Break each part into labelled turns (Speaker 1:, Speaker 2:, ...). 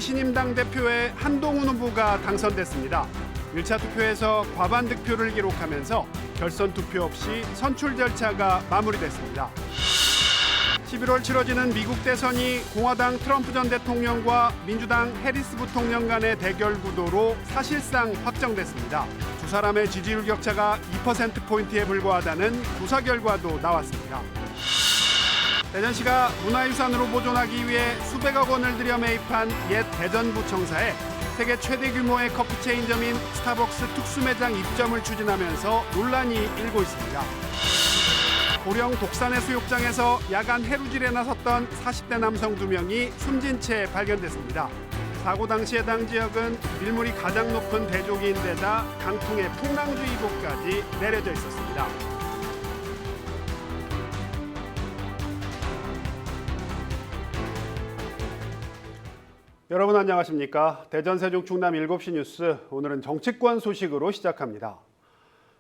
Speaker 1: 신임당 대표의 한동훈 후보가 당선됐습니다. 1차 투표에서 과반 득표를 기록하면서 결선 투표 없이 선출 절차가 마무리됐습니다. 11월 치러지는 미국 대선이 공화당 트럼프 전 대통령과 민주당 해리스 부통령 간의 대결 구도로 사실상 확정됐습니다. 두 사람의 지지율 격차가 2%포인트에 불과하다는 조사 결과도 나왔습니다. 대전시가 문화유산으로 보존하기 위해 수백억 원을 들여 매입한 옛 대전구청사에 세계 최대 규모의 커피 체인점인 스타벅스 특수매장 입점을 추진하면서 논란이 일고 있습니다. 고령 독산해 수욕장에서 야간 해루질에 나섰던 40대 남성 2명이 숨진 채 발견됐습니다. 사고 당시 해당 지역은 밀물이 가장 높은 대조기인데다 강풍에 풍랑주의보까지 내려져 있었습니다. 여러분 안녕하십니까? 대전 세종 충남 7시 뉴스, 오늘은 정치권 소식으로 시작합니다.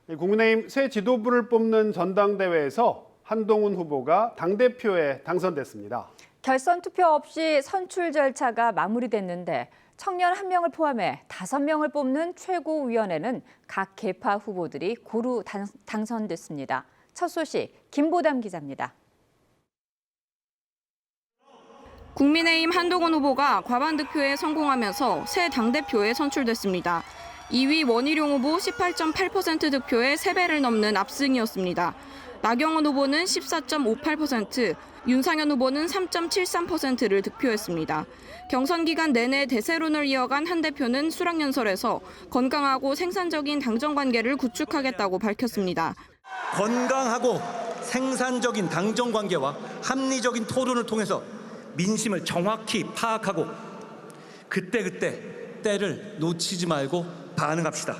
Speaker 1: 국민의힘 새 지도부를 뽑는 전당대회에서 한동훈 후보가 당대표에 당선됐습니다. 결선 투표 없이 선출 절차가 마무리됐는데 청년 1명을 포함해 5명을 뽑는 최고위원회는 각 계파 후보들이 고루 당선됐습니다. 첫 소식 김보담 기자입니다.
Speaker 2: 국민의힘 한동훈 후보가 과반 득표에 성공하면서 새 당대표에 선출됐습니다. 2위 원희룡 후보 18.8% 득표에 3배를 넘는 압승이었습니다. 나경원 후보는 14.58%, 윤상현 후보는 3.73%를 득표했습니다. 경선 기간 내내 대세론을 이어간 한 대표는 수락연설에서 건강하고 생산적인 당정 관계를 구축하겠다고 밝혔습니다.
Speaker 3: 건강하고 생산적인 당정 관계와 합리적인 토론을 통해서 민심을 정확히 파악하고 그때 때를 놓치지 말고 반응합시다.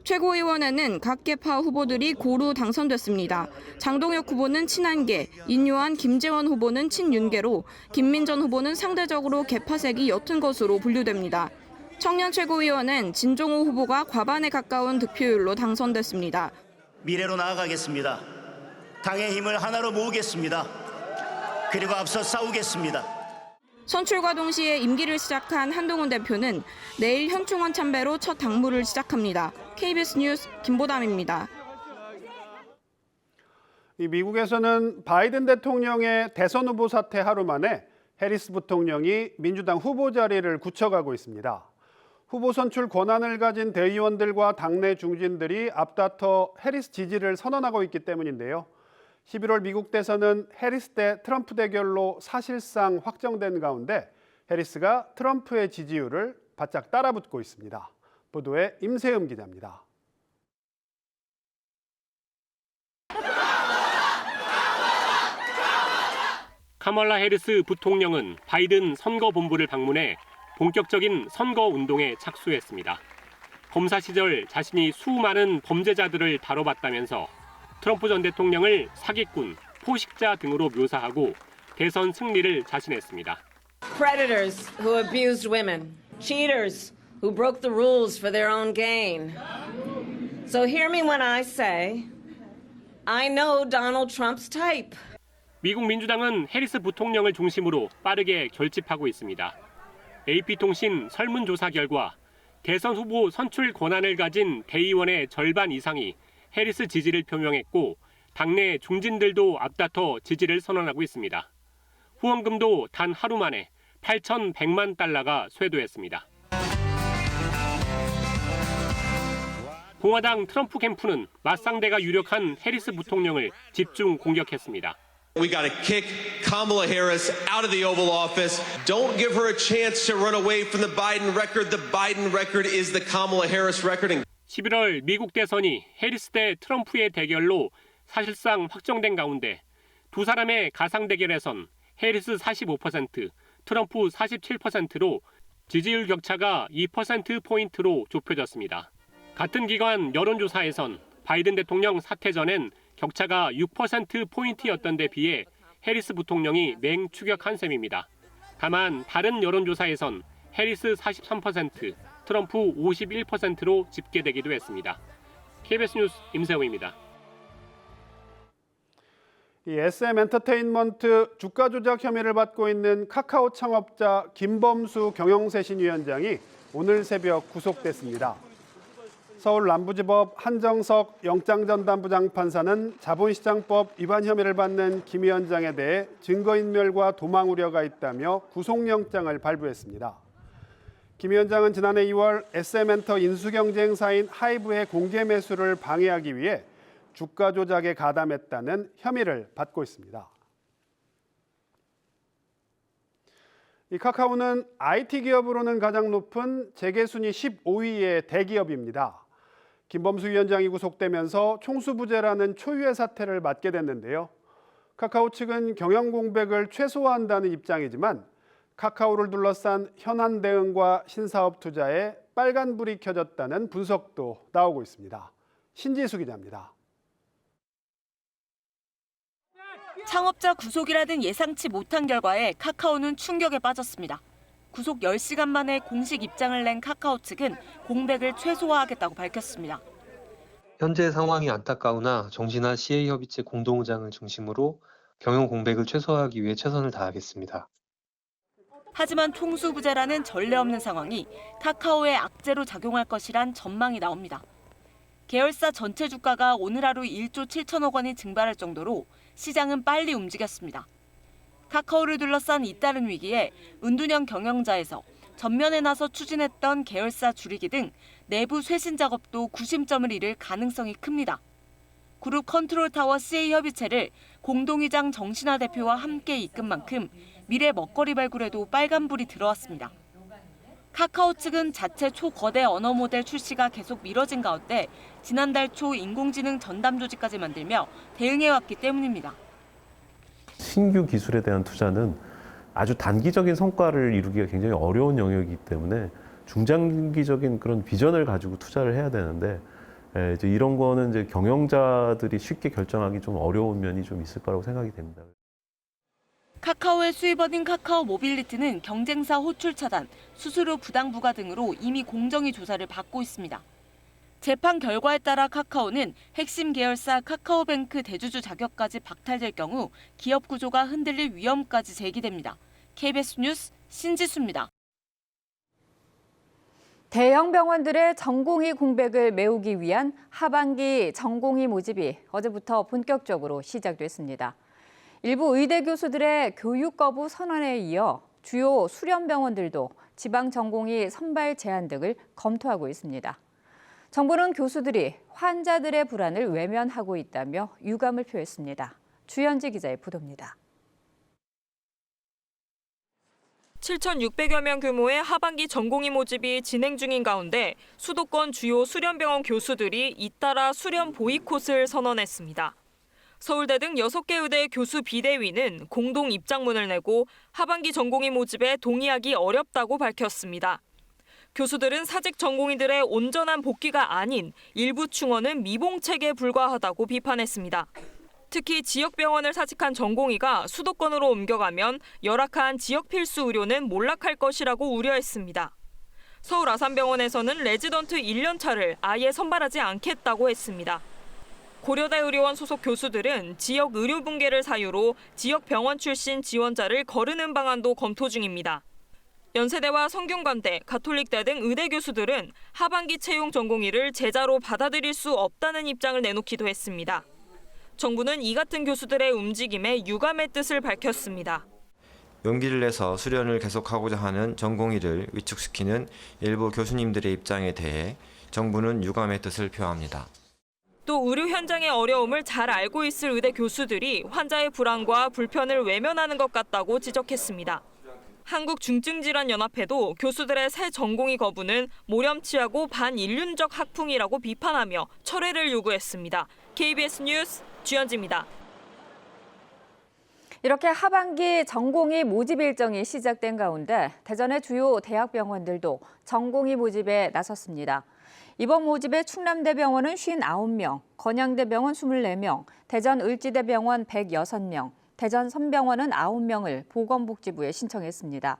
Speaker 2: 최고위원회는 각 계파 후보들이 고루 당선됐습니다. 장동혁 후보는 친한계, 인요한, 김재원 후보는 친윤계로 김민전 후보는 상대적으로 계파색이 옅은 것으로 분류됩니다. 청년 최고위원은 진종호 후보가 과반에 가까운 득표율로 당선됐습니다.
Speaker 4: 미래로 나아가겠습니다. 당의 힘을 하나로 모으겠습니다. 그리고 앞서 싸우겠습니다.
Speaker 2: 선출과 동시에 임기를 시작한 한동훈 대표는 내일 현충원 참배로 첫 당무를 시작합니다. KBS 뉴스 김보담입니다.
Speaker 1: 미국에서는 바이든 대통령의 대선 후보 사퇴 하루 만에 해리스 부통령이 민주당 후보 자리를 굳혀가고 있습니다. 후보 선출 권한을 가진 대의원들과 당내 중진들이 앞다퉈 해리스 지지를 선언하고 있기 때문인데요. 11월 미국 대선은 해리스 대 트럼프 대결로 사실상 확정된 가운데 해리스가 트럼프의 지지율을 바짝 따라붙고 있습니다. 보도에 임세음 기자입니다.
Speaker 5: 카멀라 해리스 부통령은 바이든 선거본부를 방문해 본격적인 선거 운동에 착수했습니다. 검사 시절 자신이 수많은 범죄자들을 다뤄봤다면서 트럼프 전 대통령을 사기꾼, 포식자 등으로 묘사하고 대선 승리를 자신했습니다.
Speaker 6: Predators who abused women, cheaters who broke the rules for their own gain. So hear me when I say, I know Donald Trump's type.
Speaker 5: 미국 민주당은 해리스 부통령을 중심으로 빠르게 결집하고 있습니다. AP통신 설문조사 결과 대선 후보 선출 권한을 가진 대의원의 절반 이상이 해리스 지지를 표명했고 당내 중진들도 앞다퉈 지지를 선언하고 있습니다. 후원금도 단 하루 만에 8,100만 달러가 쇄도했습니다. 공화당 트럼프 캠프는 맞상대가 유력한 해리스 부통령을 집중 공격했습니다.
Speaker 7: We got to kick Kamala Harris out of the Oval Office. Don't give her a chance to run away from the Biden record. The Biden record is the Kamala Harris record.
Speaker 5: 11월 미국 대선이 해리스 대 트럼프의 대결로 사실상 확정된 가운데 두 사람의 가상 대결에선 해리스 45%, 트럼프 47%로 지지율 격차가 2%포인트로 좁혀졌습니다. 같은 기관 여론조사에선 바이든 대통령 사퇴 전엔 격차가 6%포인트였던 데 비해 해리스 부통령이 맹추격한 셈입니다. 다만 다른 여론조사에선 해리스 43%, 트럼프 51%로 집계되기도 했습니다. KBS 뉴스 임세호입니다.
Speaker 1: 이 SM 엔터테인먼트 주가 조작 혐의를 받고 있는 카카오 창업자 김범수 경영쇄신위원장이 오늘 새벽 구속됐습니다. 서울 남부지법 한정석 영장전담부장판사는 자본시장법 위반 혐의를 받는 김 위원장에 대해 증거인멸과 도망 우려가 있다며 구속영장을 발부했습니다. 김 위원장은 지난해 2월 SM엔터 인수경쟁사인 하이브의 공개 매수를 방해하기 위해 주가 조작에 가담했다는 혐의를 받고 있습니다. 이 카카오는 IT 기업으로는 가장 높은 재계순위 15위의 대기업입니다. 김범수 위원장이 구속되면서 총수부재라는 초유의 사태를 맞게 됐는데요. 카카오 측은 경영 공백을 최소화한다는 입장이지만 카카오를 둘러싼 현안 대응과 신사업 투자에 빨간불이 켜졌다는 분석도 나오고 있습니다. 신지수 기자입니다.
Speaker 8: 창업자 구속이라는 예상치 못한 결과에 카카오는 충격에 빠졌습니다. 구속 10시간 만에 공식 입장을 낸 카카오 측은 공백을 최소화하겠다고 밝혔습니다.
Speaker 9: 현재 상황이 안타까우나 정진아 CA협의체 공동의장을 중심으로 경영 공백을 최소화하기 위해 최선을 다하겠습니다.
Speaker 8: 하지만 총수부재라는 전례 없는 상황이 카카오의 악재로 작용할 것이란 전망이 나옵니다. 계열사 전체 주가가 오늘 하루 1조 7천억 원이 증발할 정도로 시장은 빨리 움직였습니다. 카카오를 둘러싼 잇따른 위기에 은둔형 경영자에서 전면에 나서 추진했던 계열사 줄이기 등 내부 쇄신 작업도 구심점을 잃을 가능성이 큽니다. 그룹 컨트롤타워 CA협의체를 공동의장 정신화 대표와 함께 이끈 만큼 미래 먹거리 발굴에도 빨간불이 들어왔습니다. 카카오 측은 자체 초거대 언어 모델 출시가 계속 미뤄진 가운데 지난달 초 인공지능 전담 조직까지 만들며 대응해왔기 때문입니다.
Speaker 10: 신규 기술에 대한 투자는 아주 단기적인 성과를 이루기가 굉장히 어려운 영역이기 때문에 중장기적인 그런 비전을 가지고 투자를 해야 되는데 이제 이런 거는 이제 경영자들이 쉽게 결정하기 좀 어려운 면이 좀 있을 거라고 생각이 됩니다.
Speaker 8: 카카오의 수입원인 카카오 모빌리티는 경쟁사 호출 차단, 수수료 부당 부과 등으로 이미 공정위 조사를 받고 있습니다. 재판 결과에 따라 카카오는 핵심 계열사 카카오뱅크 대주주 자격까지 박탈될 경우 기업 구조가 흔들릴 위험까지 제기됩니다. KBS 뉴스 신지수입니다.
Speaker 11: 대형 병원들의 전공의 공백을 메우기 위한 하반기 전공의 모집이 어제부터 본격적으로 시작됐습니다. 일부 의대 교수들의 교육 거부 선언에 이어 주요 수련병원들도 지방 전공의 선발 제한 등을 검토하고 있습니다. 정부는 교수들이 환자들의 불안을 외면하고 있다며 유감을 표했습니다. 주현지 기자의 보도입니다.
Speaker 2: 7,600여 명 규모의 하반기 전공의 모집이 진행 중인 가운데 수도권 주요 수련병원 교수들이 잇따라 수련 보이콧을 선언했습니다. 서울대 등 6개 의대 교수 비대위는 공동 입장문을 내고 하반기 전공의 모집에 동의하기 어렵다고 밝혔습니다. 교수들은 사직 전공의들의 온전한 복귀가 아닌 일부 충원은 미봉책에 불과하다고 비판했습니다. 특히 지역병원을 사직한 전공의가 수도권으로 옮겨가면 열악한 지역 필수 의료는 몰락할 것이라고 우려했습니다. 서울 아산병원에서는 레지던트 1년차를 아예 선발하지 않겠다고 했습니다. 고려대 의료원 소속 교수들은 지역 의료 붕괴를 사유로 지역 병원 출신 지원자를 거르는 방안도 검토 중입니다. 연세대와 성균관대, 가톨릭대 등 의대 교수들은 하반기 채용 전공의를 제자로 받아들일 수 없다는 입장을 내놓기도 했습니다. 정부는 이 같은 교수들의 움직임에 유감의 뜻을 밝혔습니다.
Speaker 12: 용기를 내서 수련을 계속하고자 하는 전공의를 위축시키는 일부 교수님들의 입장에 대해 정부는 유감의 뜻을 표합니다.
Speaker 2: 또 의료 현장의 어려움을 잘 알고 있을 의대 교수들이 환자의 불안과 불편을 외면하는 것 같다고 지적했습니다. 한국중증질환연합회도 교수들의 새 전공의 거부는 모렴치하고 반인륜적 학풍이라고 비판하며 철회를 요구했습니다. KBS 뉴스 주현지입니다.
Speaker 11: 이렇게 하반기 전공의 모집 일정이 시작된 가운데 대전의 주요 대학병원들도 전공의 모집에 나섰습니다. 이번 모집에 충남대병원은 59명, 건양대병원 24명, 대전을지대병원 106명, 대전 선병원은 9명을 보건복지부에 신청했습니다.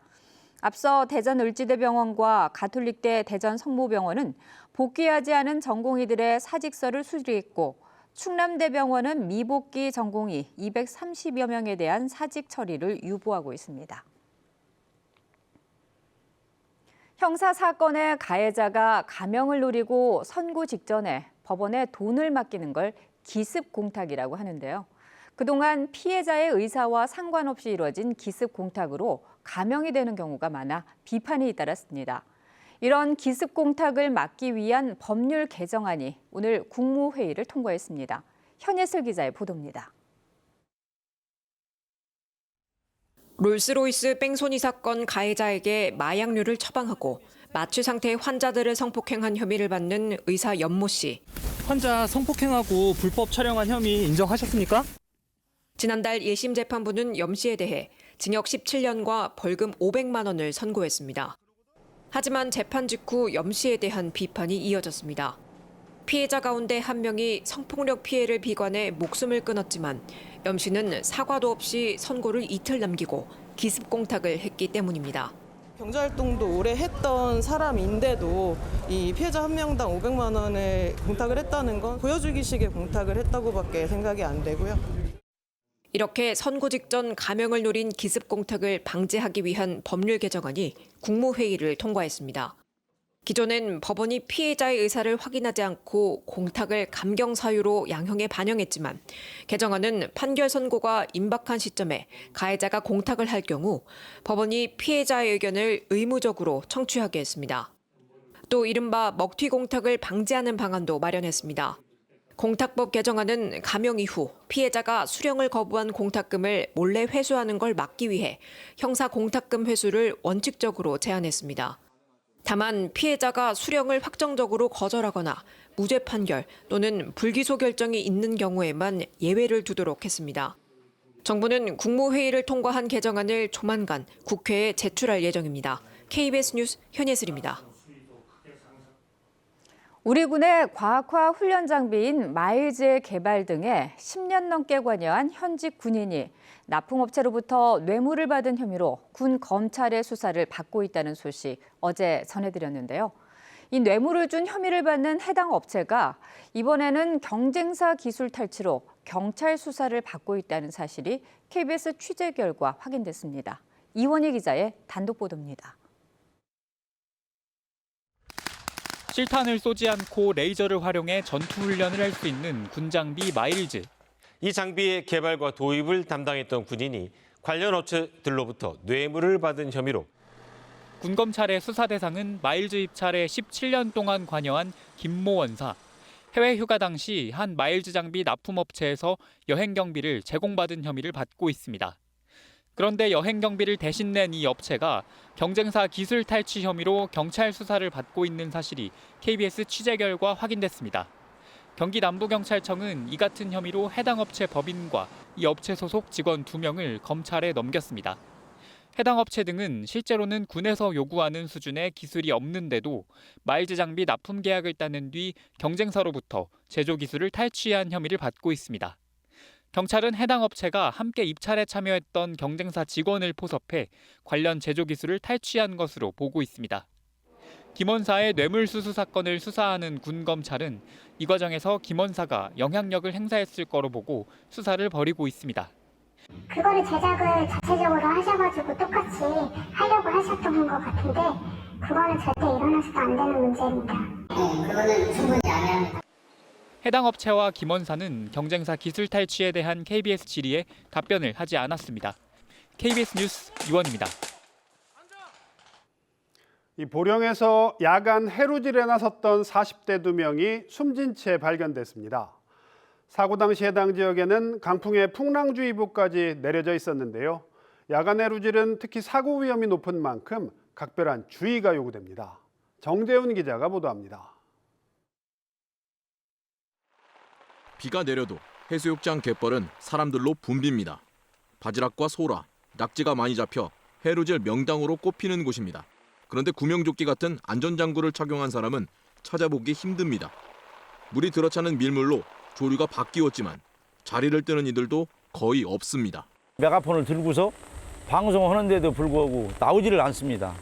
Speaker 11: 앞서 대전을지대병원과 가톨릭대 대전성모병원은 복귀하지 않은 전공의들의 사직서를 수리했고 충남대병원은 미복귀 전공의 230여 명에 대한 사직 처리를 유보하고 있습니다. 형사 사건의 가해자가 감형을 노리고 선고 직전에 법원에 돈을 맡기는 걸 기습공탁이라고 하는데요. 그동안 피해자의 의사와 상관없이 이루어진 기습공탁으로 감형이 되는 경우가 많아 비판이 잇따랐습니다. 이런 기습공탁을 막기 위한 법률 개정안이 오늘 국무회의를 통과했습니다. 현예슬 기자의 보도입니다.
Speaker 13: 롤스로이스 뺑소니 사건 가해자에게 마약류를 처방하고 마취 상태의 환자들을 성폭행한 혐의를 받는 의사 연모 씨.
Speaker 14: 환자 성폭행하고 불법 촬영한 혐의 인정하셨습니까?
Speaker 13: 지난달 1심 재판부는 염 씨에 대해 징역 17년과 벌금 500만 원을 선고했습니다. 하지만 재판 직후 염 씨에 대한 비판이 이어졌습니다. 피해자 가운데 한 명이 성폭력 피해를 비관해 목숨을 끊었지만 염 씨는 사과도 없이 선고를 이틀 남기고 기습공탁을 했기 때문입니다.
Speaker 15: 경제활동도 오래 했던 사람인데도 이 피해자 한 명당 500만 원을 공탁을 했다는 건 보여주기식의 공탁을 했다고밖에 생각이 안 되고요.
Speaker 13: 이렇게 선고 직전 감형을 노린 기습공탁을 방지하기 위한 법률 개정안이 국무회의를 통과했습니다. 기존엔 법원이 피해자의 의사를 확인하지 않고 공탁을 감경 사유로 양형에 반영했지만 개정안은 판결 선고가 임박한 시점에 가해자가 공탁을 할 경우 법원이 피해자의 의견을 의무적으로 청취하게 했습니다. 또 이른바 먹튀 공탁을 방지하는 방안도 마련했습니다. 공탁법 개정안은 감형 이후 피해자가 수령을 거부한 공탁금을 몰래 회수하는 걸 막기 위해 형사 공탁금 회수를 원칙적으로 제한했습니다. 다만 피해자가 수령을 확정적으로 거절하거나 무죄 판결 또는 불기소 결정이 있는 경우에만 예외를 두도록 했습니다. 정부는 국무회의를 통과한 개정안을 조만간 국회에 제출할 예정입니다. KBS 뉴스 현예슬입니다.
Speaker 11: 우리 군의 과학화 훈련 장비인 마일즈의 개발 등에 10년 넘게 관여한 현직 군인이 납품업체로부터 뇌물을 받은 혐의로 군 검찰의 수사를 받고 있다는 소식 어제 전해드렸는데요. 이 뇌물을 준 혐의를 받는 해당 업체가 이번에는 경쟁사 기술 탈취로 경찰 수사를 받고 있다는 사실이 KBS 취재 결과 확인됐습니다. 이원희 기자의 단독 보도입니다.
Speaker 14: 실탄을 쏘지 않고 레이저를 활용해 전투훈련을 할 수 있는 군장비 마일즈.
Speaker 16: 이 장비의 개발과 도입을 담당했던 군인이 관련 업체들로부터 뇌물을 받은 혐의로
Speaker 14: 군검찰의 수사 대상은 마일즈 입찰에 17년 동안 관여한 김모 원사. 해외 휴가 당시 한 마일즈 장비 납품업체에서 여행 경비를 제공받은 혐의를 받고 있습니다. 그런데 여행 경비를 대신 낸 이 업체가 경쟁사 기술 탈취 혐의로 경찰 수사를 받고 있는 사실이 KBS 취재 결과 확인됐습니다. 경기 남부경찰청은 이 같은 혐의로 해당 업체 법인과 이 업체 소속 직원 2명을 검찰에 넘겼습니다. 해당 업체 등은 실제로는 군에서 요구하는 수준의 기술이 없는데도 마일즈 장비 납품 계약을 따낸 뒤 경쟁사로부터 제조 기술을 탈취한 혐의를 받고 있습니다. 경찰은 해당 업체가 함께 입찰에 참여했던 경쟁사 직원을 포섭해 관련 제조 기술을 탈취한 것으로 보고 있습니다. 김 원사의 뇌물수수 사건을 수사하는 군검찰은 이 과정에서 김 원사가 영향력을 행사했을 거로 보고 수사를 벌이고 있습니다.
Speaker 17: 그거를 제작을 자체적으로 하셔가지고 똑같이 하려고 하셨던 것 같은데 그거는 절대 일어나서도 안 되는 문제입니다. 그거는 충분히 안 해야 합니다.
Speaker 14: 해당 업체와 김 원사는 경쟁사 기술 탈취에 대한 KBS 질의에 답변을 하지 않았습니다. KBS 뉴스 이원입니다.
Speaker 1: 이 보령에서 야간 해루질에 나섰던 40대 2명이 숨진 채 발견됐습니다. 사고 당시 해당 지역에는 강풍에 풍랑주의보까지 내려져 있었는데요. 야간 해루질은 특히 사고 위험이 높은 만큼 각별한 주의가 요구됩니다. 정재훈 기자가 보도합니다.
Speaker 18: 비가 내려도 해수욕장 갯벌은 사람들로 붐빕니다. 바지락과 소라, 낙지가 많이 잡혀 해루질 명당으로 꼽히는 곳입니다. 그런데 구명조끼 같은 안전장구를 착용한 사람은 찾아보기 힘듭니다. 물이 들어차는 밀물로 조류가 바뀌었지만 자리를 뜨는 이들도 거의 없습니다.
Speaker 19: 메가폰을 들고서 방송하는데도 불구하고 나오지를 않습니다.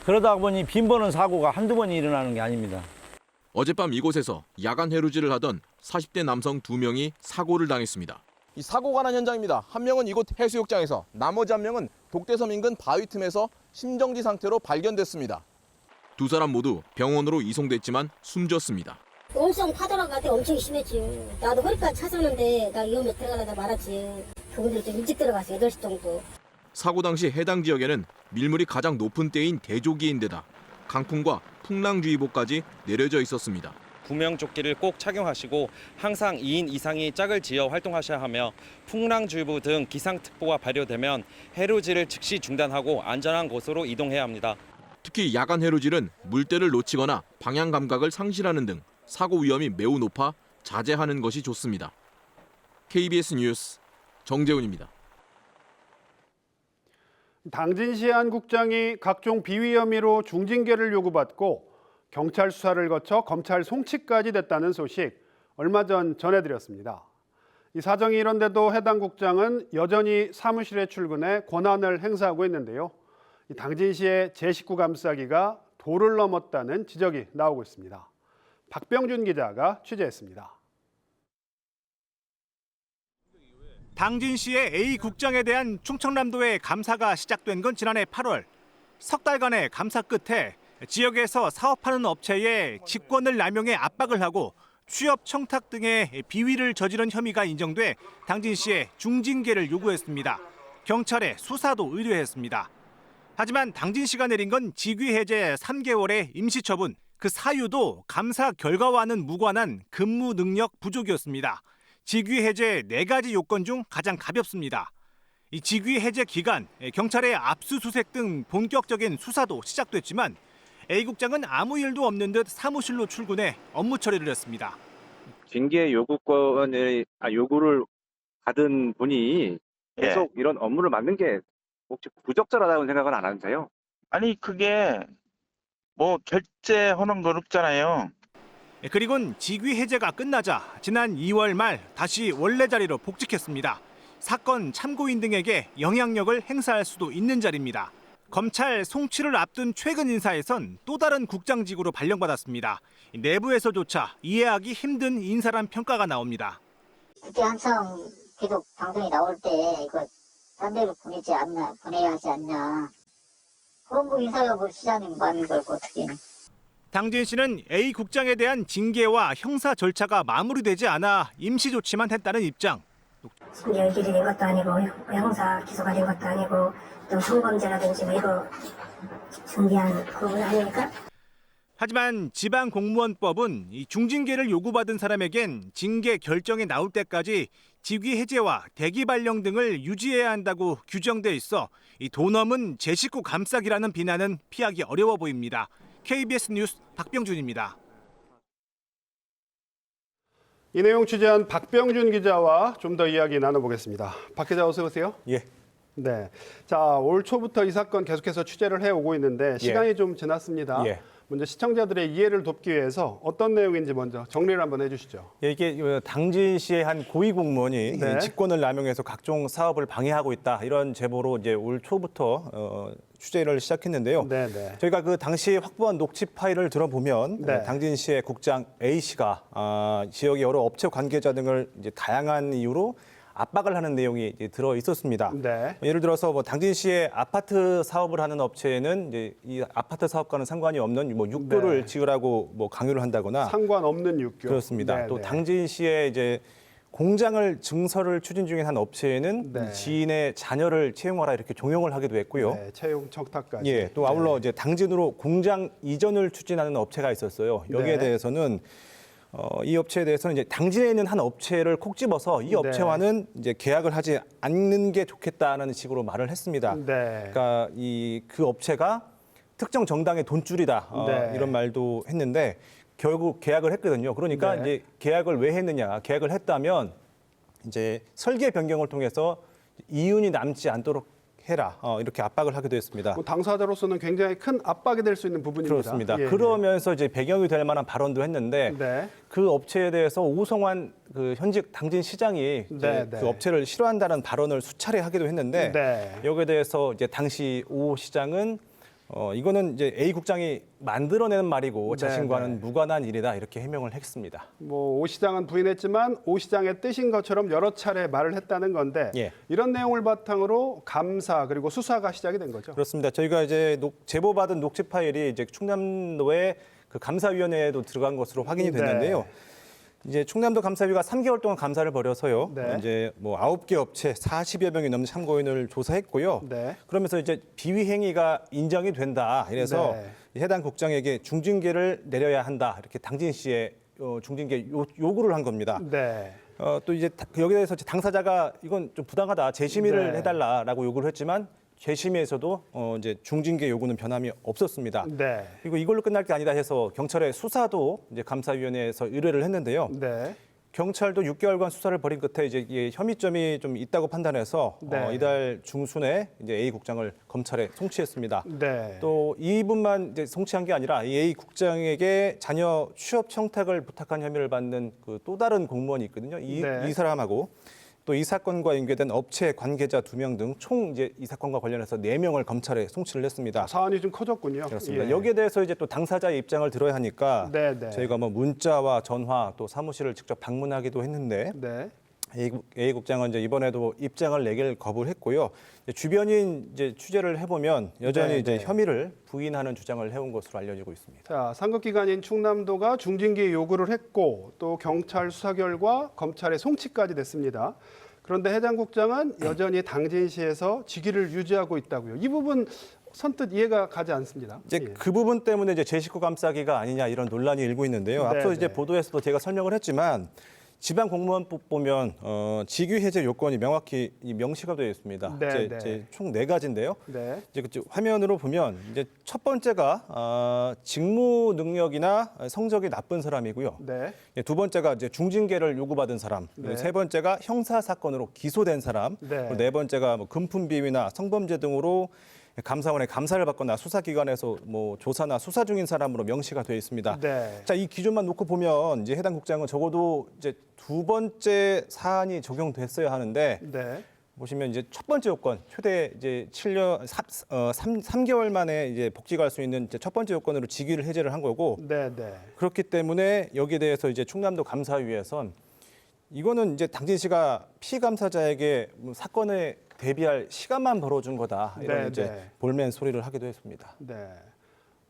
Speaker 19: 그러다 보니 빈번한 사고가 한두 번이 일어나는 게 아닙니다.
Speaker 18: 어젯밤 이곳에서 야간 해루질을 하던 40대 남성 2명이 사고를 당했습니다. 이 사고가 난 현장입니다. 한 명은 이곳 해수욕장에서, 나머지 한 명은 독대섬 인근 바위 틈에서 심정지 상태로 발견됐습니다. 두 사람 모두 병원으로 이송됐지만 숨졌습니다.
Speaker 17: 엄청 파도가 같아 엄청 심했지. 나도 허리까지 찼었는데 나 위험에 들어가려다 말았지. 그분들 좀 일찍 들어갔어. 8시 정도.
Speaker 18: 사고 당시 해당 지역에는 밀물이 가장 높은 때인 대조기인데다 강풍과 풍랑주의보까지 내려져 있었습니다.
Speaker 20: 구명조끼를 꼭 착용하시고 항상 2인 이상이 짝을 지어 활동하셔야 하며 풍랑주의보 등 기상특보가 발효되면 해루질을 즉시 중단하고 안전한 곳으로 이동해야 합니다.
Speaker 18: 특히 야간 해루질은 물때를 놓치거나 방향 감각을 상실하는 등 사고 위험이 매우 높아 자제하는 것이 좋습니다. KBS 뉴스 정재훈입니다.
Speaker 1: 당진시 한 국장이 각종 비위 혐의로 중징계를 요구받고 경찰 수사를 거쳐 검찰 송치까지 됐다는 소식 얼마 전 전해드렸습니다. 이 사정이 이런데도 해당 국장은 여전히 사무실에 출근해 권한을 행사하고 있는데요. 이 당진시의 제 식구 감싸기가 도를 넘었다는 지적이 나오고 있습니다. 박병준 기자가 취재했습니다.
Speaker 21: 당진시의 A 국장에 대한 충청남도의 감사가 시작된 건 지난해 8월. 석 달간의 감사 끝에 지역에서 사업하는 업체에 직권을 남용해 압박을 하고 취업 청탁 등의 비위를 저지른 혐의가 인정돼 당진시에 중징계를 요구했습니다. 경찰에 수사도 의뢰했습니다. 하지만 당진시가 내린 건 직위 해제 3개월의 임시처분. 그 사유도 감사 결과와는 무관한 근무 능력 부족이었습니다. 직위 해제 4가지 요건 중 가장 가볍습니다. 이 직위 해제 기간, 경찰의 압수수색 등 본격적인 수사도 시작됐지만 A 국장은 아무 일도 없는 듯 사무실로 출근해 업무 처리를 했습니다.
Speaker 22: 징계 요구를 받은 분이 계속 이런 업무를 맡는 게 혹시 부적절하다고 생각은 안 하세요?
Speaker 23: 아니 그게 뭐 결제하는 건 없잖아요.
Speaker 21: 그리고는 직위 해제가 끝나자 지난 2월 말 다시 원래 자리로 복직했습니다. 사건 참고인 등에게 영향력을 행사할 수도 있는 자리입니다. 검찰 송치를 앞둔 최근 인사에선 또 다른 국장직으로 발령받았습니다. 내부에서조차 이해하기 힘든 인사란 평가가 나옵니다.
Speaker 17: 그때 한창 계속 방송이 나올 때 이거 딴 데로 보내야 하지 않냐. 그런 거 인사가 뭐 시장님 마음인 걸 어떻게.
Speaker 21: 당진시는 A 국장에 대한 징계와 형사 절차가 마무리되지 않아 임시 조치만 했다는 입장.
Speaker 17: 열기이 된 것도 아니고 형사 기소가 된 것도 아니고 또 성범죄라든지 뭐 이거 준비한 그건 아닙니까?
Speaker 21: 하지만 지방공무원법은 이 중징계를 요구받은 사람에겐 징계 결정이 나올 때까지 직위 해제와 대기 발령 등을 유지해야 한다고 규정돼 있어 이 도 넘은 제 식구 감싸기라는 비난은 피하기 어려워 보입니다. KBS 뉴스 박병준입니다.
Speaker 1: 이 내용 취재한 박병준 기자와 좀 더 이야기 나눠보겠습니다. 박 기자 어서 오세요.
Speaker 24: 예.
Speaker 1: 네. 자, 올 초부터 이 사건 계속해서 취재를 해오고 있는데 시간이 좀 지났습니다.
Speaker 24: 예.
Speaker 1: 먼저 시청자들의 이해를 돕기 위해서 어떤 내용인지 먼저 정리를 한번 해주시죠.
Speaker 24: 예, 이게 당진시의 한 고위 공무원이
Speaker 1: 네.
Speaker 24: 직권을 남용해서 각종 사업을 방해하고 있다 이런 제보로 이제 올 초부터 취재를 시작했는데요.
Speaker 1: 네네.
Speaker 24: 저희가 그 당시 확보한 녹취 파일을 들어보면
Speaker 1: 네.
Speaker 24: 당진시의 국장 A 씨가 지역의 여러 업체 관계자 등을 이제 다양한 이유로 압박을 하는 내용이 이제 들어 있었습니다.
Speaker 1: 네.
Speaker 24: 예를 들어서 뭐 당진시의 아파트 사업을 하는 업체에는 이제 이 아파트 사업과는 상관이 없는 뭐 육교를
Speaker 1: 네.
Speaker 24: 지으라고 뭐 강요를 한다거나
Speaker 1: 상관없는 육교.
Speaker 24: 그렇습니다.
Speaker 1: 네,
Speaker 24: 또
Speaker 1: 네.
Speaker 24: 당진시의 이제 공장을 증설을 추진 중인 한 업체에는
Speaker 1: 네.
Speaker 24: 지인의 자녀를 채용하라 이렇게 종용을 하기도 했고요.
Speaker 1: 네, 채용 청탁까지.
Speaker 24: 예, 또 아울러 이제 당진으로 공장 이전을 추진하는 업체가 있었어요. 여기에
Speaker 1: 네.
Speaker 24: 대해서는 이 업체에 대해서는 이제 당진에 있는 한 업체를 콕 집어서 이 업체와는 이제 계약을 하지 않는 게 좋겠다는 식으로 말을 했습니다.
Speaker 1: 네.
Speaker 24: 그러니까 그 업체가 특정 정당의 돈줄이다
Speaker 1: 네.
Speaker 24: 이런 말도 했는데 결국 계약을 했거든요. 그러니까
Speaker 1: 네.
Speaker 24: 이제 계약을 왜 했느냐? 계약을 했다면 이제 설계 변경을 통해서 이윤이 남지 않도록 해라 이렇게 압박을 하기도 했습니다.
Speaker 1: 뭐 당사자로서는 굉장히 큰 압박이 될 수 있는 부분입니다.
Speaker 24: 그렇습니다.
Speaker 1: 예,
Speaker 24: 그러면서 이제 배경이 될 만한 발언도 했는데
Speaker 1: 네.
Speaker 24: 그 업체에 대해서 오성환 그 현직 당진 시장이 이제
Speaker 1: 네, 네.
Speaker 24: 그 업체를 싫어한다는 발언을 수차례 하기도 했는데
Speaker 1: 네.
Speaker 24: 여기에 대해서 이제 당시 오 시장은 이거는 이제 A 국장이 만들어내는 말이고
Speaker 1: 네,
Speaker 24: 자신과는
Speaker 1: 네.
Speaker 24: 무관한 일이다 이렇게 해명을 했습니다.
Speaker 1: 뭐 오 시장은 부인했지만 오 시장의 뜻인 것처럼 여러 차례 말을 했다는 건데
Speaker 24: 예.
Speaker 1: 이런 내용을 바탕으로 감사 그리고 수사가 시작이 된 거죠.
Speaker 24: 그렇습니다. 저희가 이제 제보받은 녹취 파일이 이제 충남도의 그 감사위원회에도 들어간 것으로 확인이 됐는데요.
Speaker 1: 네.
Speaker 24: 이제 충남도 감사위가 3개월 동안 감사를 벌여서요.
Speaker 1: 네.
Speaker 24: 이제 뭐 9개 업체 40여 명이 넘는 참고인을 조사했고요.
Speaker 1: 네.
Speaker 24: 그러면서 이제 비위 행위가 인정이 된다. 이래서 해당 국장에게 중징계를 내려야 한다. 이렇게 당진 씨의 중징계 요구를 한 겁니다.
Speaker 1: 네.
Speaker 24: 또 이제 여기에 대해서 당사자가 이건 좀 부당하다. 재심의를
Speaker 1: 네.
Speaker 24: 해달라라고 요구를 했지만 재심의에서도 이제 중징계 요구는 변함이 없었습니다.
Speaker 1: 네.
Speaker 24: 그리고 이걸로 끝날 게 아니다 해서 경찰의 수사도 이제 감사위원회에서 의뢰를 했는데요.
Speaker 1: 네.
Speaker 24: 경찰도 6개월간 수사를 벌인 끝에 이제 이게 혐의점이 좀 있다고 판단해서
Speaker 1: 네.
Speaker 24: 이달 중순에 이제 A 국장을 검찰에 송치했습니다.
Speaker 1: 네.
Speaker 24: 또 이분만 이제 송치한 게 아니라 이 A 국장에게 자녀 취업 청탁을 부탁한 혐의를 받는 그 또 다른 공무원이 있거든요.
Speaker 1: 네.
Speaker 24: 이 사람하고 또 이 사건과 연계된 업체 관계자 2명 등 총 이제 이 사건과 관련해서 4명을 검찰에 송치를 했습니다.
Speaker 1: 사안이 좀 커졌군요.
Speaker 24: 그렇습니다.
Speaker 1: 예.
Speaker 24: 여기에 대해서 이제 또 당사자의 입장을 들어야 하니까
Speaker 1: 네, 네.
Speaker 24: 저희가 뭐 문자와 전화 또 사무실을 직접 방문하기도 했는데
Speaker 1: 네.
Speaker 24: A 국장은 이제 이번에도 입장을 내길 거부를 했고요. 주변인 이제 취재를 해보면 여전히
Speaker 1: 네,
Speaker 24: 이제
Speaker 1: 네.
Speaker 24: 혐의를 부인하는 주장을 해온 것으로 알려지고 있습니다.
Speaker 1: 자, 상급기관인 충남도가 중징계 요구를 했고 또 경찰 수사 결과 검찰에 송치까지 됐습니다. 그런데 해당 국장은 여전히 당진시에서 직위를 유지하고 있다고요. 이 부분 선뜻 이해가 가지 않습니다.
Speaker 24: 이제 그 부분 때문에 이제 제 식구 감싸기가 아니냐 이런 논란이 일고 있는데요. 앞서
Speaker 1: 네,
Speaker 24: 이제
Speaker 1: 네.
Speaker 24: 보도에서도 제가 설명을 했지만 지방 공무원법 보면 직위 해제 요건이 명확히 명시가 되어 있습니다.
Speaker 1: 네,
Speaker 24: 이제 총 4가지인데요.
Speaker 1: 네.
Speaker 24: 이제 화면으로 보면 이제 첫 번째가 직무 능력이나 성적이 나쁜 사람이고요.
Speaker 1: 네.
Speaker 24: 두 번째가 이제 중징계를 요구받은 사람,
Speaker 1: 네.
Speaker 24: 세 번째가 형사 사건으로 기소된 사람,
Speaker 1: 네.
Speaker 24: 네 번째가 뭐 금품 비위나 성범죄 등으로 감사원의 감사를 받거나 수사기관에서 뭐 조사나 수사 중인 사람으로 명시가 되어 있습니다.
Speaker 1: 네.
Speaker 24: 자, 이 기준만 놓고 보면 이제 해당 국장은 적어도 이제 2번째 사안이 적용됐어야 하는데
Speaker 1: 네.
Speaker 24: 보시면 이제 첫 번째 요건 최대 이제 3개월 만에 이제 복직할 수 있는 이제 첫 번째 요건으로 직위를 해제를 한 거고
Speaker 1: 네, 네.
Speaker 24: 그렇기 때문에 여기에 대해서 이제 충남도 감사위에선 이거는 이제 당진 씨가 피감사자에게 사건에 대비할 시간만 벌어준 거다 이런
Speaker 1: 네,
Speaker 24: 이제
Speaker 1: 네.
Speaker 24: 볼멘 소리를 하기도 했습니다.
Speaker 1: 네.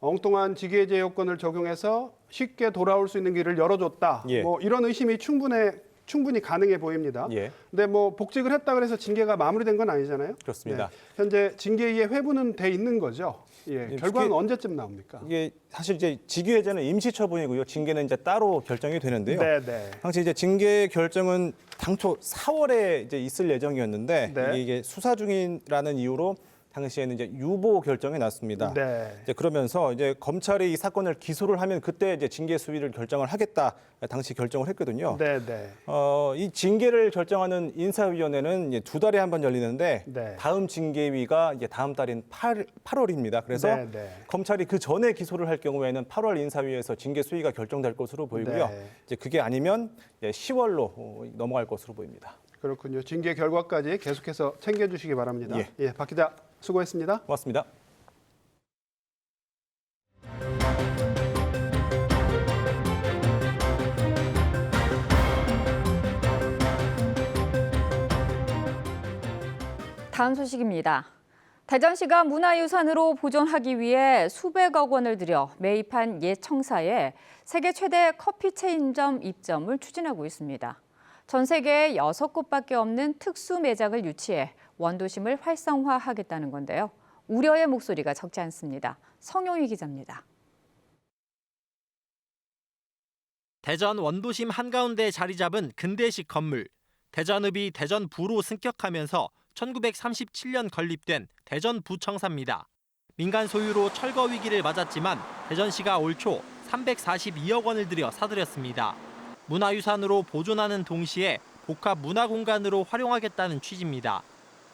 Speaker 1: 엉뚱한 직위해제 요건을 적용해서 쉽게 돌아올 수 있는 길을 열어줬다.
Speaker 24: 예.
Speaker 1: 뭐 이런 의심이 충분히 가능해 보입니다.
Speaker 24: 예.
Speaker 1: 근데 뭐 복직을 했다 그래서 징계가 마무리된 건 아니잖아요.
Speaker 24: 그렇습니다.
Speaker 1: 네. 현재 징계위에 회부는 돼 있는 거죠. 예.
Speaker 24: 예,
Speaker 1: 결과는
Speaker 24: 특히-
Speaker 1: 언제쯤 나옵니까?
Speaker 24: 이게 사실 이제 직위해제는 임시처분이고요. 징계는 이제 따로 결정이 되는데요.
Speaker 1: 네, 네.
Speaker 24: 당시 이제 징계 결정은 당초 4월에 이제 있을 예정이었는데
Speaker 1: 네.
Speaker 24: 이게 수사 중이라는 이유로 당시에는 이제 유보 결정이 났습니다.
Speaker 1: 네.
Speaker 24: 이제 그러면서 이제 검찰이 이 사건을 기소를 하면 그때 이제 징계 수위를 결정을 하겠다 당시 결정을 했거든요.
Speaker 1: 네, 네.
Speaker 24: 이 징계를 결정하는 인사위원회는 이제 2달에 한 번 열리는데
Speaker 1: 네.
Speaker 24: 다음 징계위가 이제 다음 달인 8월입니다. 그래서
Speaker 1: 네, 네.
Speaker 24: 검찰이 그 전에 기소를 할 경우에는 8월 인사위에서 징계 수위가 결정될 것으로 보이고요.
Speaker 1: 네.
Speaker 24: 이제 그게 아니면 10월로 넘어갈 것으로 보입니다.
Speaker 1: 그렇군요. 징계 결과까지 계속해서 챙겨주시기 바랍니다.
Speaker 24: 예.
Speaker 1: 예, 박 기자 수고했습니다.
Speaker 24: 고맙습니다.
Speaker 11: 다음 소식입니다. 대전시가 문화유산으로 보존하기 위해 수백억 원을 들여 매입한 옛 청사에 세계 최대 커피 체인점 입점을 추진하고 있습니다. 전 세계에 6곳밖에 없는 특수 매장을 유치해 원도심을 활성화하겠다는 건데요. 우려의 목소리가 적지 않습니다. 성용희 기자입니다.
Speaker 3: 대전 원도심 한가운데 자리 잡은 근대식 건물. 대전읍이 대전부로 승격하면서 1937년 건립된 대전부청사입니다. 민간 소유로 철거 위기를 맞았지만 대전시가 올 초 342억 원을 들여 사들였습니다. 문화유산으로 보존하는 동시에 복합 문화공간으로 활용하겠다는 취지입니다.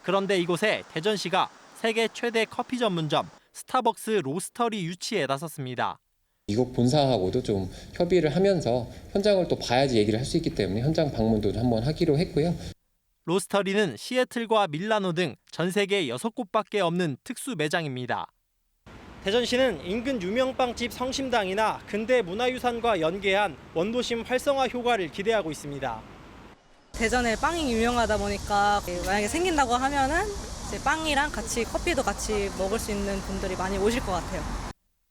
Speaker 3: 그런데 이곳에 대전시가 세계 최대 커피 전문점 스타벅스 로스터리 유치에 나섰습니다.
Speaker 4: 이곳 본사하고도 좀 협의를 하면서 현장을 또 봐야지 얘기를 할 수 있기 때문에 현장 방문도 한번 하기로 했고요.
Speaker 3: 로스터리는 시애틀과 밀라노 등 전 세계 6곳밖에 없는 특수 매장입니다. 대전시는 인근 유명 빵집 성심당이나 근대 문화유산과 연계한 원도심 활성화 효과를 기대하고 있습니다.
Speaker 5: 대전에 빵이 유명하다 보니까 만약에 생긴다고 하면은 이제 빵이랑 같이 커피도 같이 먹을 수 있는 분들이 많이 오실 것 같아요.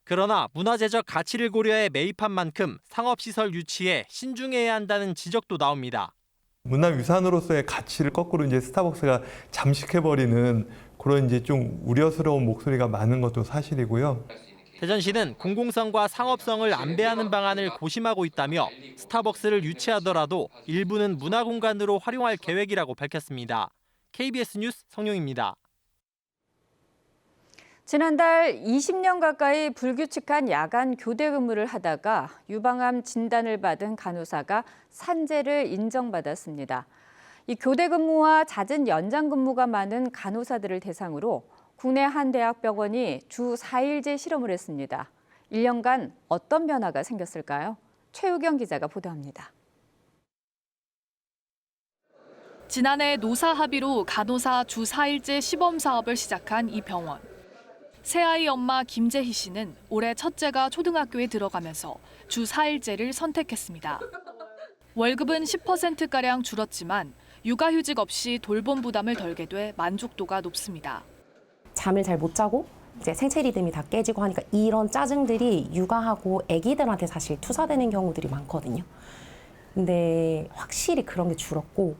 Speaker 3: 그러나 문화재적 가치를 고려해 매입한 만큼 상업시설 유치에 신중해야 한다는 지적도 나옵니다.
Speaker 6: 문화유산으로서의 가치를 거꾸로 이제 스타벅스가 잠식해버리는 그런 이제 좀 우려스러운 목소리가 많은 것도 사실이고요.
Speaker 3: 대전시는 공공성과 상업성을 안배하는 방안을 고심하고 있다며 스타벅스를 유치하더라도 일부는 문화공간으로 활용할 계획이라고 밝혔습니다. KBS 뉴스 성룡입니다.
Speaker 11: 지난달 20년 가까이 불규칙한 야간 교대 근무를 하다가 유방암 진단을 받은 간호사가 산재를 인정받았습니다. 이 교대 근무와 잦은 연장 근무가 많은 간호사들을 대상으로 국내 한 대학병원이 주 4일제 실험을 했습니다. 1년간 어떤 변화가 생겼을까요? 최우경 기자가 보도합니다.
Speaker 7: 지난해 노사 합의로 간호사 주 4일제 시범 사업을 시작한 이 병원. 새아이 엄마 김재희 씨는 올해 첫째가 초등학교에 들어가면서 주 4일제를 선택했습니다. 월급은 10%가량 줄었지만 육아휴직 없이 돌봄 부담을 덜게 돼 만족도가 높습니다.
Speaker 9: 잠을 잘 못 자고 이제 생체 리듬이 다 깨지고 하니까 이런 짜증들이 육아하고 아기들한테 사실 투사되는 경우들이 많거든요. 근데 확실히 그런 게 줄었고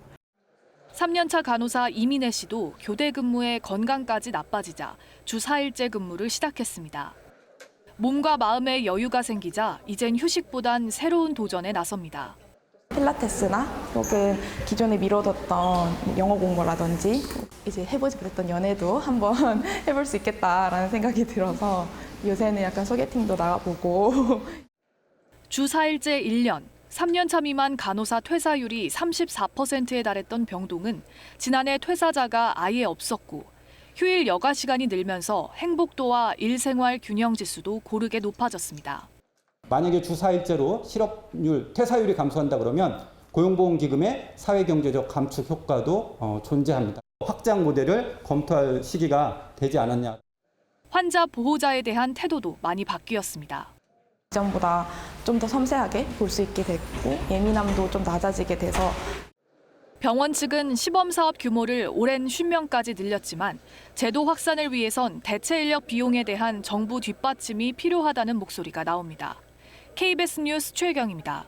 Speaker 7: 3년차 간호사 이민혜 씨도 교대 근무에 건강까지 나빠지자 주 4일제 근무를 시작했습니다. 몸과 마음의 여유가 생기자 이젠 휴식보단 새로운 도전에 나섭니다.
Speaker 25: 필라테스나 혹은 기존에 미뤄뒀던 영어 공부라든지 이제 해보지 못했던 연애도 한번 해볼 수 있겠다라는 생각이 들어서 요새는 약간 소개팅도 나가보고.
Speaker 7: 주 4일제 1년, 3년차 미만 간호사 퇴사율이 34%에 달했던 병동은 지난해 퇴사자가 아예 없었고 휴일 여가 시간이 늘면서 행복도와 일생활 균형 지수도 고르게 높아졌습니다.
Speaker 26: 만약에 주 4일제로 실업률, 퇴사율이 감소한다 그러면 고용보험기금의 사회경제적 감축 효과도 존재합니다. 확장 모델을 검토할 시기가 되지 않았냐.
Speaker 7: 환자 보호자에 대한 태도도 많이 바뀌었습니다.
Speaker 25: 이전보다 좀 더 섬세하게 볼 수 있게 됐고 예민함도 좀 낮아지게 돼서
Speaker 7: 병원 측은 시범 사업 규모를 오랜 50명까지 늘렸지만 제도 확산을 위해선 대체 인력 비용에 대한 정부 뒷받침이 필요하다는 목소리가 나옵니다. KBS 뉴스 최경입니다.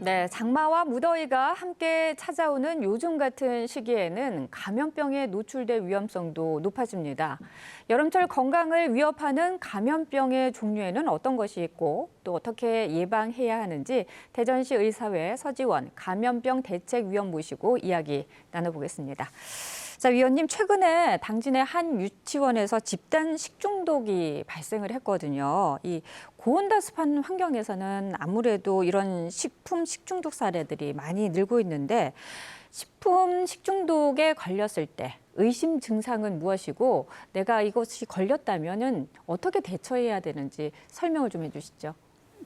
Speaker 11: 네, 장마와 무더위가 함께 찾아오는 요즘 같은 시기에는 감염병에 노출될 위험성도 높아집니다. 여름철 건강을 위협하는 감염병의 종류에는 어떤 것이 있고 또 어떻게 예방해야 하는지 대전시 의사회 서지원 감염병 대책위원 모시고 이야기 나눠보겠습니다. 자, 위원님, 최근에 당진의 한 유치원에서 집단 식중독이 발생을 했거든요. 이 고온다습한 환경에서는 아무래도 이런 식품 식중독 사례들이 많이 늘고 있는데 식품 식중독에 걸렸을 때 의심 증상은 무엇이고 내가 이것이 걸렸다면은 어떻게 대처해야 되는지 설명을 좀 해주시죠.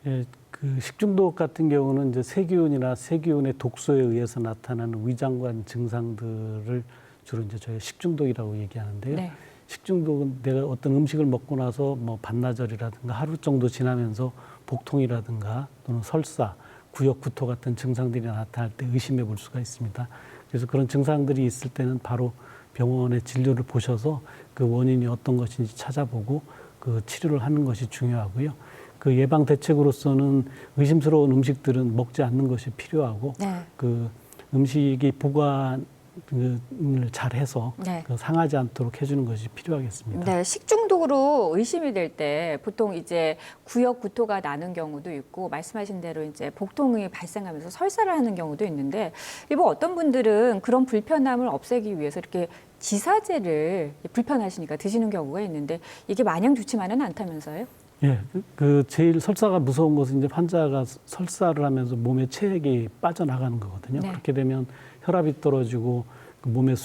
Speaker 27: 예, 그 식중독 같은 경우는 이제 세균이나 세균의 독소에 의해서 나타나는 위장관 증상들을 주로 이제 저희 식중독이라고 얘기하는데요. 네. 식중독은 내가 어떤 음식을 먹고 나서 뭐 반나절이라든가 하루 정도 지나면서 복통이라든가 또는 설사, 구역 구토 같은 증상들이 나타날 때 의심해 볼 수가 있습니다. 그래서 그런 증상들이 있을 때는 바로 병원에 진료를 보셔서 그 원인이 어떤 것인지 찾아보고 그 치료를 하는 것이 중요하고요. 그 예방 대책으로서는 의심스러운 음식들은 먹지 않는 것이 필요하고 네. 그 음식이 보관 을 잘 해서 네. 상하지 않도록 해주는 것이 필요하겠습니다.
Speaker 11: 네, 식중독으로 의심이 될 때 보통 이제 구역 구토가 나는 경우도 있고 말씀하신 대로 이제 복통이 발생하면서 설사를 하는 경우도 있는데 일부 어떤 분들은 그런 불편함을 없애기 위해서 이렇게 지사제를 불편하시니까 드시는 경우가 있는데 이게 마냥 좋지만은 않다면서요?
Speaker 27: 예, 그 제일 설사가 무서운 것은 이제 환자가 설사를 하면서 몸에 체액이 빠져나가는 거거든요.
Speaker 11: 네.
Speaker 27: 그렇게 되면 혈압이 떨어지고 그 몸에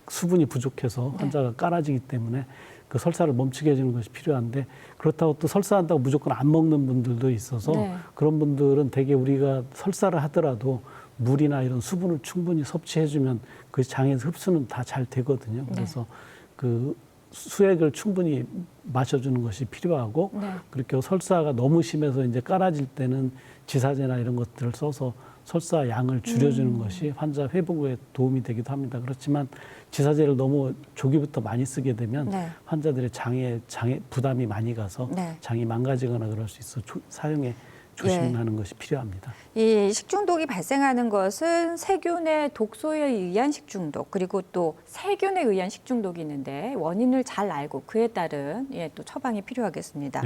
Speaker 27: 수분이 부족해서 환자가 깔아지기 때문에 그 설사를 멈추게 해주는 것이 필요한데 그렇다고 또 설사한다고 무조건 안 먹는 분들도 있어서 그런 분들은 대개 우리가 설사를 하더라도 물이나 이런 수분을 충분히 섭취해주면 그 장에서 흡수는 다 잘 되거든요. 그래서 그 수액을 충분히 마셔주는 것이 필요하고 그렇게 설사가 너무 심해서 이제 깔아질 때는 지사제나 이런 것들을 써서 설사 양을 줄여주는 것이 환자 회복에 도움이 되기도 합니다. 그렇지만 지사제를 너무 조기부터 많이 쓰게 되면 환자들의 장에 부담이 많이 가서 장이 망가지거나 그럴 수 있어 사용에 조심하는 것이 필요합니다.
Speaker 11: 이 식중독이 발생하는 것은 세균의 독소에 의한 식중독 그리고 또 세균에 의한 식중독이 있는데 원인을 잘 알고 그에 따른 또 처방이 필요하겠습니다.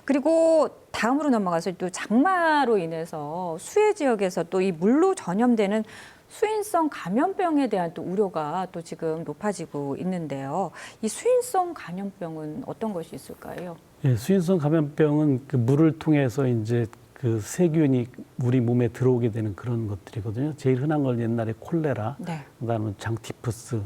Speaker 11: 그리고 다음으로 넘어가서 또 장마로 인해서 수해 지역에서 또 이 물로 전염되는 수인성 감염병에 대한 또 우려가 또 지금 높아지고 있는데요. 이 수인성 감염병은 어떤 것이 있을까요?
Speaker 27: 예, 수인성 감염병은 그 물을 통해서 이제 그 세균이 우리 몸에 들어오게 되는 그런 것들이거든요. 제일 흔한 건 옛날에 콜레라, 그다음에 장티푸스,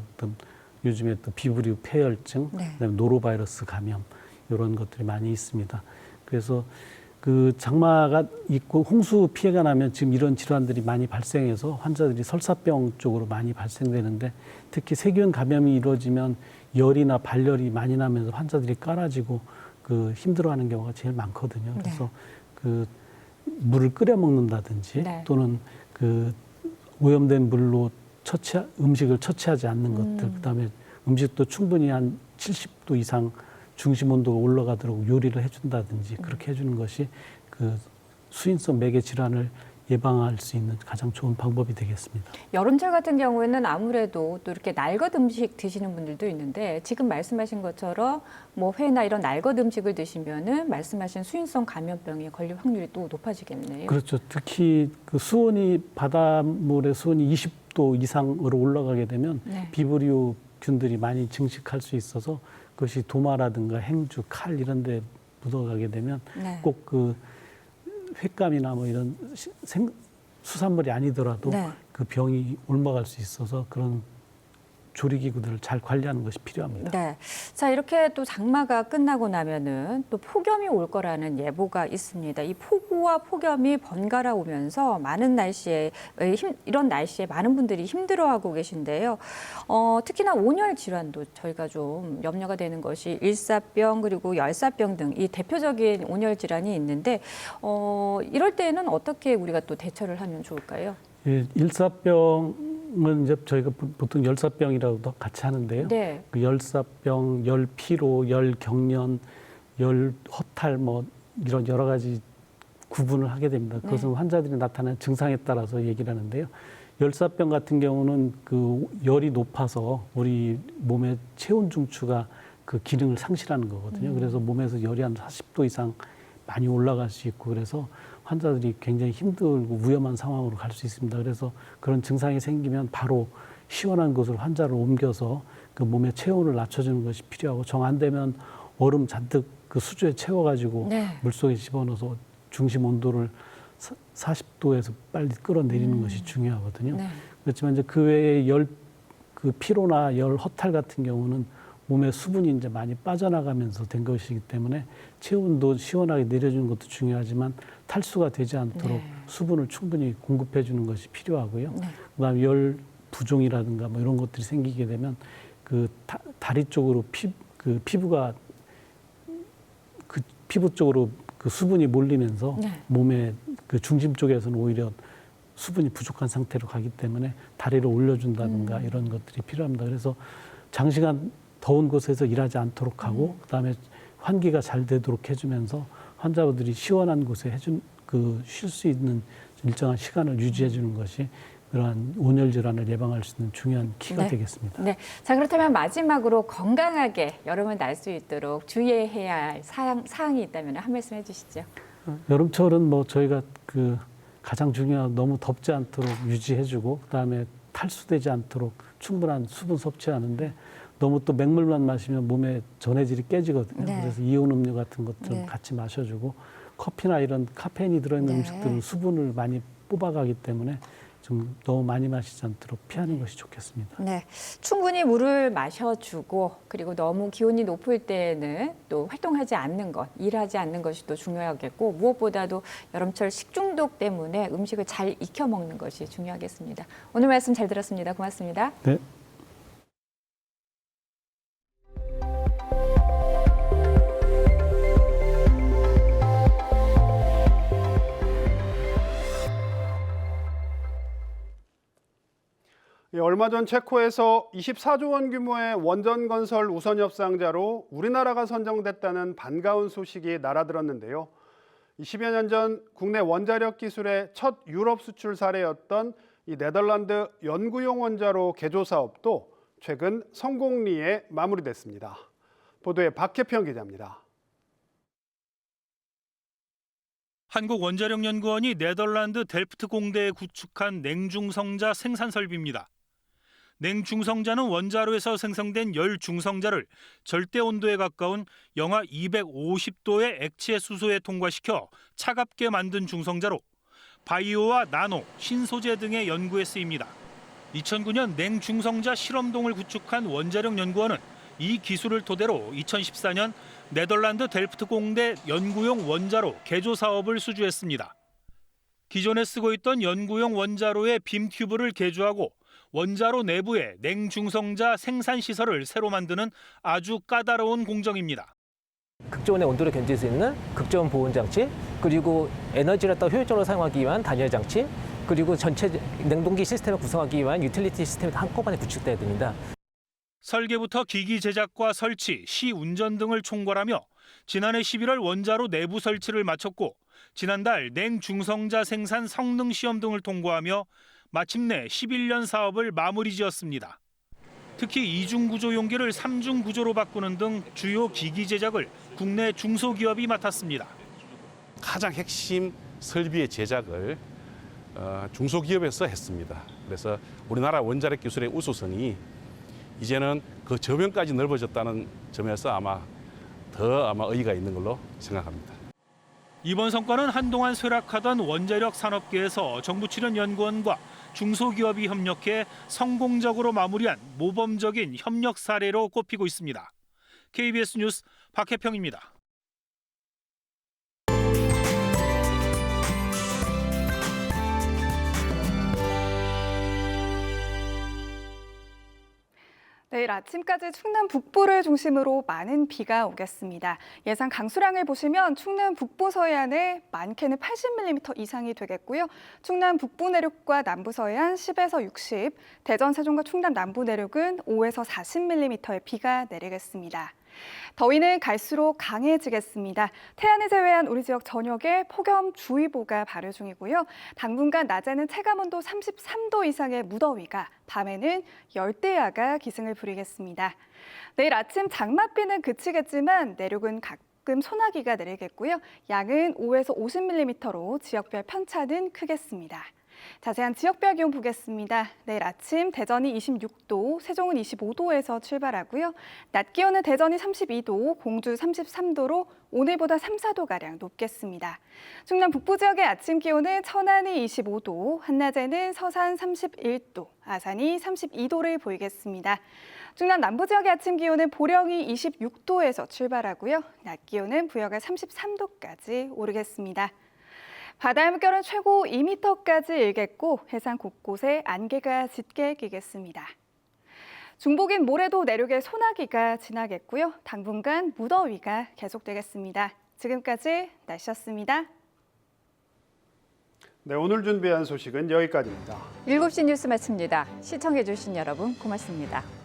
Speaker 27: 요즘에 또 비브리오 폐혈증, 그다음에 노로바이러스 감염 이런 것들이 많이 있습니다. 그래서 그 장마가 있고 홍수 피해가 나면 지금 이런 질환들이 많이 발생해서 환자들이 설사병 쪽으로 많이 발생되는데 특히 세균 감염이 이루어지면 열이나 발열이 많이 나면서 환자들이 깔아지고 그 힘들어하는 경우가 제일 많거든요. 그래서 그 물을 끓여 먹는다든지 또는 그 오염된 물로 음식을 처치하지 않는 것들, 그다음에 음식도 충분히 한 70도 이상 중심 온도가 올라가도록 요리를 해준다든지 그렇게 해주는 것이 그 수인성 매개 질환을 예방할 수 있는 가장 좋은 방법이 되겠습니다.
Speaker 11: 여름철 같은 경우에는 아무래도 또 이렇게 날것 음식 드시는 분들도 있는데 지금 말씀하신 것처럼 뭐 회나 이런 날것 음식을 드시면은 말씀하신 수인성 감염병에 걸릴 확률이 또 높아지겠네요.
Speaker 27: 그렇죠. 특히 그 바닷물의 수온이 20도 이상으로 올라가게 되면 비브리오 균들이 많이 증식할 수 있어서 그것이 도마라든가 행주, 칼 이런 데 묻어가게 되면 꼭 그 횟감이나 뭐 이런 수산물이 아니더라도 그 병이 옮아갈 수 있어서 그런 조리기구들을 잘 관리하는 것이 필요합니다.
Speaker 11: 네. 자, 이렇게 또 장마가 끝나고 나면은 또 폭염이 올 거라는 예보가 있습니다. 이 폭우와 폭염이 번갈아 오면서 이런 날씨에 많은 분들이 힘들어하고 계신데요. 특히나 온열 질환도 저희가 좀 염려가 되는 것이 일사병 그리고 열사병 등 이 대표적인 온열 질환이 있는데 이럴 때는 어떻게 우리가 또 대처를 하면 좋을까요?
Speaker 27: 예, 일사병은 이제 저희가 보통 열사병이라고도 같이 하는데요. 그 열사병, 열피로, 열경련, 열허탈 뭐 이런 여러 가지 구분을 하게 됩니다. 그것은 환자들이 나타나는 증상에 따라서 얘기를 하는데요. 열사병 같은 경우는 그 열이 높아서 우리 몸의 체온 중추가 그 기능을 상실하는 거거든요. 그래서 몸에서 열이 한 40도 이상 많이 올라갈 수 있고 그래서 환자들이 굉장히 힘들고 위험한 상황으로 갈 수 있습니다. 그래서 그런 증상이 생기면 바로 시원한 곳으로 환자를 옮겨서 그 몸의 체온을 낮춰주는 것이 필요하고 정 안 되면 얼음 잔뜩 그 수조에 채워가지고 물속에 집어넣어서 중심 온도를 40도에서 빨리 끌어내리는 것이 중요하거든요. 그렇지만 이제 그 외에 그 피로나 열 허탈 같은 경우는 몸에 수분이 이제 많이 빠져나가면서 된 것이기 때문에 체온도 시원하게 내려주는 것도 중요하지만 탈수가 되지 않도록 수분을 충분히 공급해 주는 것이 필요하고요. 그다음에 열 부종이라든가 뭐 이런 것들이 생기게 되면 그 다리 쪽으로 피부가 그 피부 쪽으로 그 수분이 몰리면서 몸의 그 중심 쪽에서는 오히려 수분이 부족한 상태로 가기 때문에 다리를 올려준다든가 이런 것들이 필요합니다. 그래서 장시간 더운 곳에서 일하지 않도록 하고 그다음에 환기가 잘 되도록 해주면서 환자분들이 시원한 곳에 쉴 수 있는 일정한 시간을 유지해 주는 것이 그러한 온열 질환을 예방할 수 있는 중요한 키가 되겠습니다.
Speaker 11: 네. 자, 그렇다면 마지막으로 건강하게 여름을 날 수 있도록 주의해야 할 사항이 있다면 한 말씀 해주시죠.
Speaker 27: 여름철은 뭐 저희가 그 가장 중요한 너무 덥지 않도록 유지해주고 그다음에 탈수되지 않도록 충분한 수분 섭취하는데 너무 또 맹물만 마시면 몸에 전해질이 깨지거든요.
Speaker 11: 네.
Speaker 27: 그래서 이온 음료 같은 것 좀
Speaker 11: 네.
Speaker 27: 같이 마셔주고 커피나 이런 카페인이 들어있는
Speaker 11: 네.
Speaker 27: 음식들은 수분을 많이 뽑아가기 때문에 좀 너무 많이 마시지 않도록 피하는 것이 좋겠습니다.
Speaker 11: 네, 충분히 물을 마셔주고 그리고 너무 기온이 높을 때에는 또 활동하지 않는 것, 일하지 않는 것이 또 중요하겠고 무엇보다도 여름철 식중독 때문에 음식을 잘 익혀 먹는 것이 중요하겠습니다. 오늘 말씀 잘 들었습니다. 고맙습니다.
Speaker 27: 네.
Speaker 1: 얼마 전 체코에서 24조 원 규모의 원전 건설 우선 협상자로 우리나라가 선정됐다는 반가운 소식이 날아들었는데요. 10여 년 전 국내 원자력 기술의 첫 유럽 수출 사례였던 이 네덜란드 연구용 원자로 개조 사업도 최근 성공리에 마무리됐습니다. 보도에 박혜평 기자입니다.
Speaker 2: 한국원자력연구원이 네덜란드 델프트 공대에 구축한 냉중성자 생산 설비입니다. 냉중성자는 원자로에서 생성된 열중성자를 절대 온도에 가까운 영하 250도의 액체 수소에 통과시켜 차갑게 만든 중성자로 바이오와 나노, 신소재 등의 연구에 쓰입니다. 2009년 냉중성자 실험동을 구축한 원자력연구원은 이 기술을 토대로 2014년 네덜란드 델프트 공대 연구용 원자로 개조 사업을 수주했습니다. 기존에 쓰고 있던 연구용 원자로의 빔 튜브를 개조하고 원자로 내부에 냉중성자 생산 시설을 새로 만드는 아주 까다로운 공정입니다.
Speaker 8: 극저온의 온도를 견딜 수 있는 극저온 보온 장치, 그리고 에너지를 더 효율적으로 사용하기 위한 단열 장치, 그리고 전체 냉동기 시스템을 구성하기 위한 유틸리티 시스템이 한꺼번에 구축돼야 됩니다.
Speaker 2: 설계부터 기기 제작과 설치, 시 운전 등을 총괄하며 지난해 11월 원자로 내부 설치를 마쳤고 지난달 냉중성자 생산 성능 시험 등을 통과하며 마침내 11년 사업을 마무리 지었습니다. 특히 2중 구조 용기를 3중 구조로 바꾸는 등 주요 기기 제작을 국내 중소기업이 맡았습니다.
Speaker 10: 가장 핵심 설비의 제작을 중소기업에서 했습니다. 그래서 우리나라 원자력 기술의 우수성이 이제는 그 저변까지 넓어졌다는 점에서 아마 의의가 있는 걸로 생각합니다.
Speaker 2: 이번 성과는 한동안 쇠락하던 원자력 산업계에서 정부 출연 연구원과 중소기업이 협력해 성공적으로 마무리한 모범적인 협력 사례로 꼽히고 있습니다. KBS 뉴스 박혜평입니다.
Speaker 12: 내일 아침까지 충남 북부를 중심으로 많은 비가 오겠습니다. 예상 강수량을 보시면 충남 북부 서해안에 많게는 80mm 이상이 되겠고요. 충남 북부 내륙과 남부 서해안 10에서 60, 대전, 세종과 충남 남부 내륙은 5에서 40mm의 비가 내리겠습니다. 더위는 갈수록 강해지겠습니다. 태안을 제외한 우리 지역 전역에 폭염주의보가 발효 중이고요. 당분간 낮에는 체감온도 33도 이상의 무더위가, 밤에는 열대야가 기승을 부리겠습니다. 내일 아침 장맛비는 그치겠지만 내륙은 가끔 소나기가 내리겠고요. 양은 5에서 50mm로 지역별 편차는 크겠습니다. 자세한 지역별 기온 보겠습니다. 내일 아침 대전이 26도, 세종은 25도에서 출발하고요. 낮 기온은 대전이 32도, 공주 33도로 오늘보다 3, 4도가량 높겠습니다. 충남 북부 지역의 아침 기온은 천안이 25도, 한낮에는 서산 31도, 아산이 32도를 보이겠습니다. 충남 남부 지역의 아침 기온은 보령이 26도에서 출발하고요. 낮 기온은 부여가 33도까지 오르겠습니다. 바다의 물결은 최고 2m까지 일겠고 해상 곳곳에 안개가 짙게 끼겠습니다. 중복인 모레도 내륙에 소나기가 지나겠고요. 당분간 무더위가 계속되겠습니다. 지금까지 날씨였습니다.
Speaker 1: 네, 오늘 준비한 소식은 여기까지입니다.
Speaker 11: 7시 뉴스 마칩니다. 시청해주신 여러분 고맙습니다.